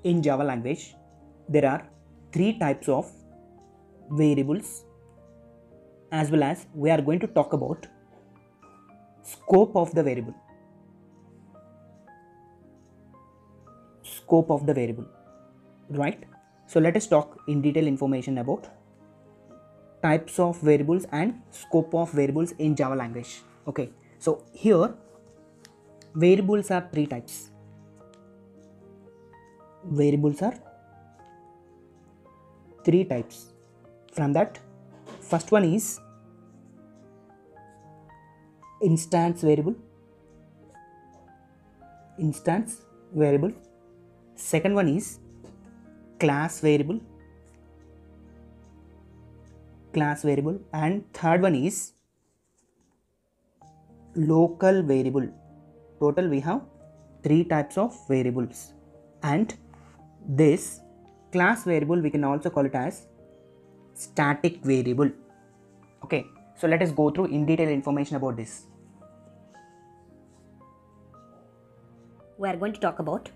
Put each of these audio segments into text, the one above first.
In Java language, there are three types of variables, as well as we are going to talk about scope of the variable. Scope of the variable, right? So let us talk in detail information about types of variables and scope of variables in Java language. Okay, so here variables are three types. Variables are three types. From that, first one is instance variable. Second one is class variable, and third one is local variable. Total we have three types of variables, and this class variable we can also call it as static variable. Okay, so let us go through in detail information about this. We are going to talk about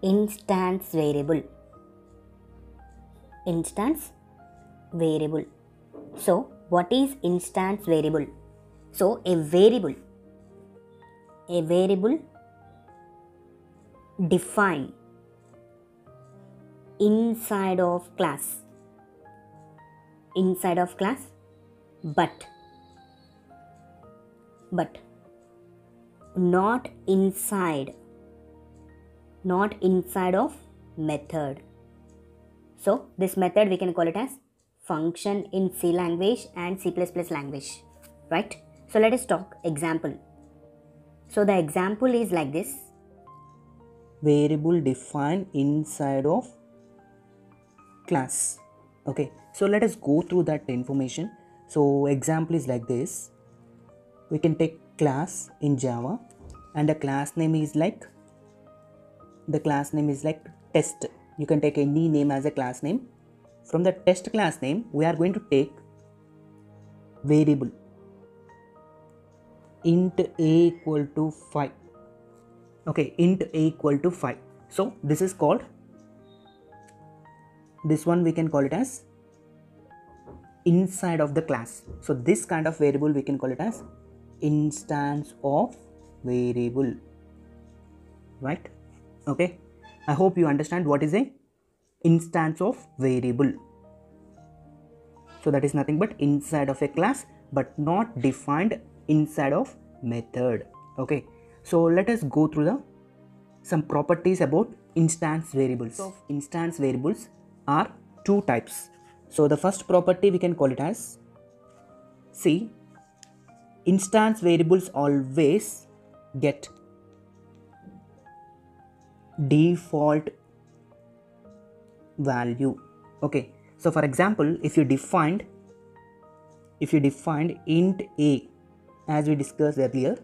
instance variable. So what is instance variable? So a variable defined inside of class, but not inside of method. So this method we can call it as function in C language and C++ language, right? So let us talk example. So the example is like this. Variable defined inside of class. Okay, so let us go through that information. So example is like this. We can take class in Java, and the class name is like test. You can take any name as a class name. From the test class name, we are going to take variable int a equal to 5. Okay, int a equal to 5. So this is called, this one we can call it as inside of the class. So this kind of variable we can call it as instance of variable, right? Okay, I hope you understand what is a instance of variable. So that is nothing but inside of a class, but not defined inside of method. Okay, so let us go through some properties about instance variables. So instance variables are two types. So the first property we can call it as, see, instance variables always get default value. Okay, so for example, if you defined int a, as we discussed earlier,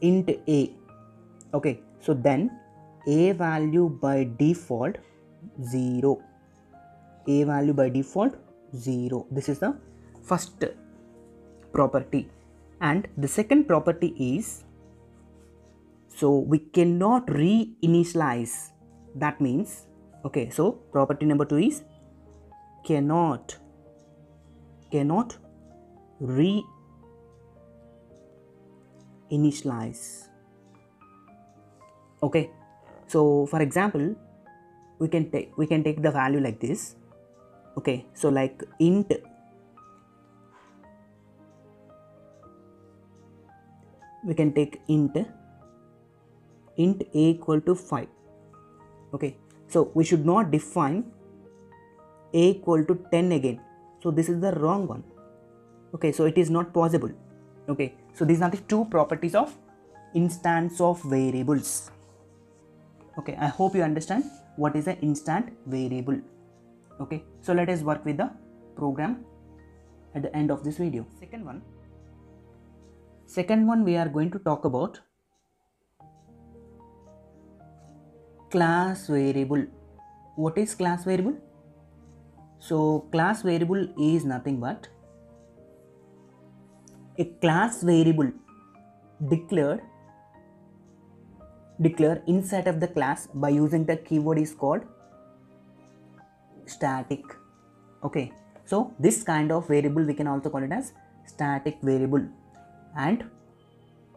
int a, okay, so then a value by default 0. This is the first property. And the second property is, so we cannot reinitialize. That means, okay, so property number 2 is cannot reinitialize. Okay, so for example, we can take the value like this. Okay, so like int we can take int a equal to 5. Okay, so we should not define a equal to 10 again. So this is the wrong one. Okay, so it is not possible. Okay, so these are the two properties of instance of variables. Okay, I hope you understand what is an instant variable. Okay, so let us work with the program at the end of this video. Second one we are going to talk about class variable. What is class variable? So class variable is nothing but a class variable declared declare inside of the class by using the keyword is called static. Okay, so this kind of variable we can also call it as static variable, and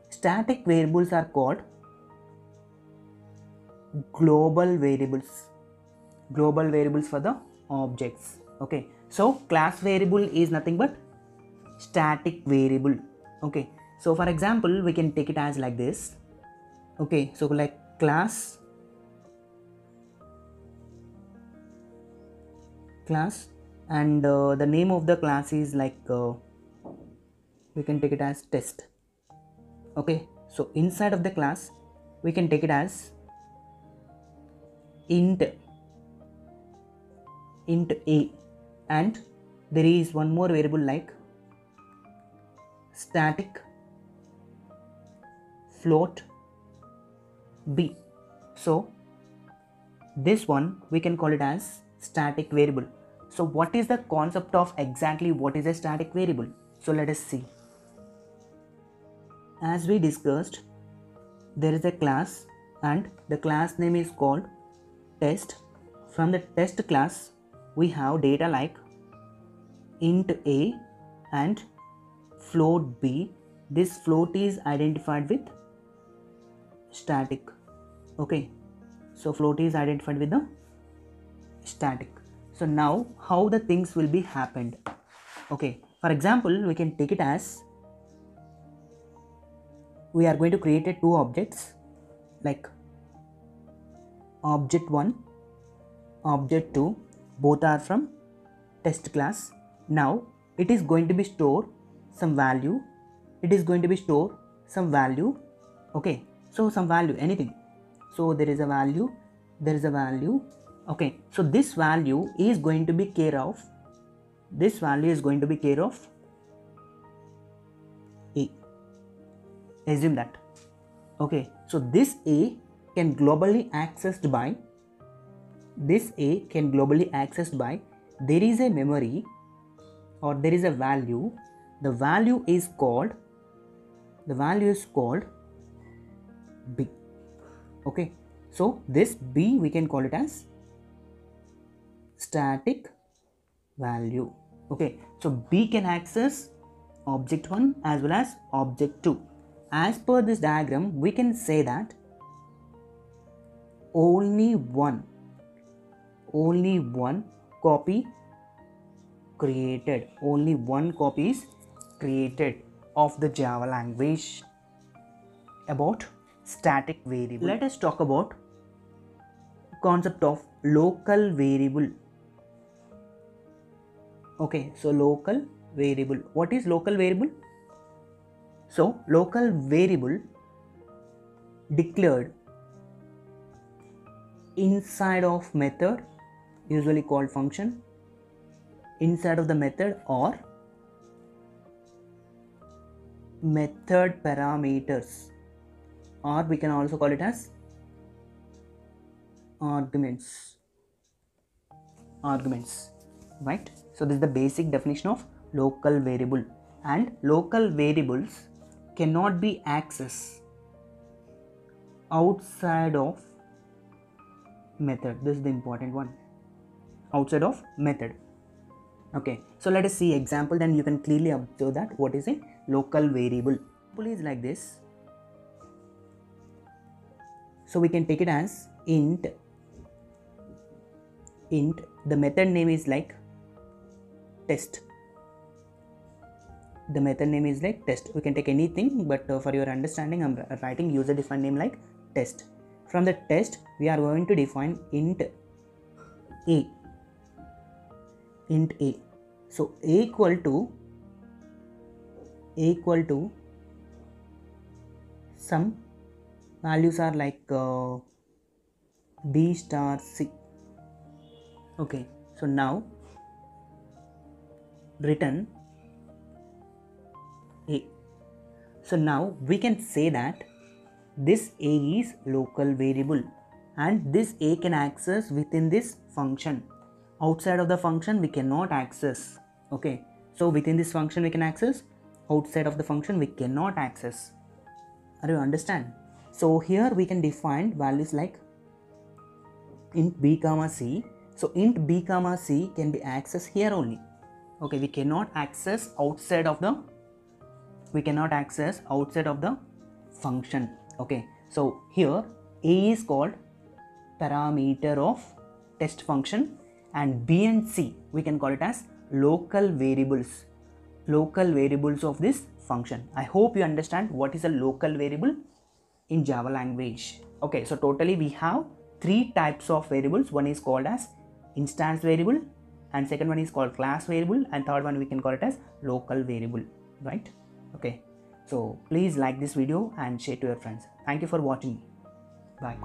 static variables are called global variables for the objects. Okay, so class variable is nothing but static variable. Okay, so for example we can take it as like this. Okay, so like class and the name of the class is like we can take it as test. Okay, so inside of the class we can take it as int a, and there is one more variable like static float b. So this one we can call it as static variable. So what is the concept of exactly what is a static variable? So let us see. As we discussed, there is a class and the class name is called test. From the test class we have data like int a and float b. This float is identified with static. Okay, so float is identified with the static. So now how the things will be happened. Okay, for example we can take it as we are going to create two objects like object 1, object 2, both are from test class. Now it is going to be store some value, okay, so some value, anything. So there is a value, okay, so this value is going to be care of a. Assume that. Okay, so this a can globally accessed by there is a memory or there is a value. The value is called b. Okay, so this b we can call it as static value. Okay, so b can access object 1 as well as object 2. As per this diagram we can say that only one copy is created of the Java language about static variable. Let us talk about concept of local variable. Okay, so local variable. What is local variable? So local variable declared inside of method, usually called function, inside of the method or method parameters, or we can also call it as arguments, right? So this is the basic definition of local variable, and local variables cannot be accessed outside of method. This is the important one, outside of method. Okay, so let us see example, then you can clearly observe that what is a local variable. Example is like this. So we can take it as int, the method name is like test. The method name is like test. We can take anything, but for your understanding I'm writing user defined name like test. From the test we are going to define int a. So a equal to some values are like b star c. Okay, so now return a. So now we can say that this a is local variable and this a can access within this function. Outside of the function we cannot access. Okay, so within this function we can access, outside of the function we cannot access. Are you understand? So here we can define values like int b comma c. So int b comma c can be accessed here only. Okay, we cannot access outside of the function. Okay, so here a is called parameter of test function, and b and c we can call it as local variables of this function. I hope you understand what is a local variable in Java language. Okay, so totally we have three types of variables. One is called as instance variable, and second one is called class variable, and third one we can call it as local variable, right? Okay, so please like this video and share to your friends. Thank you for watching. Bye.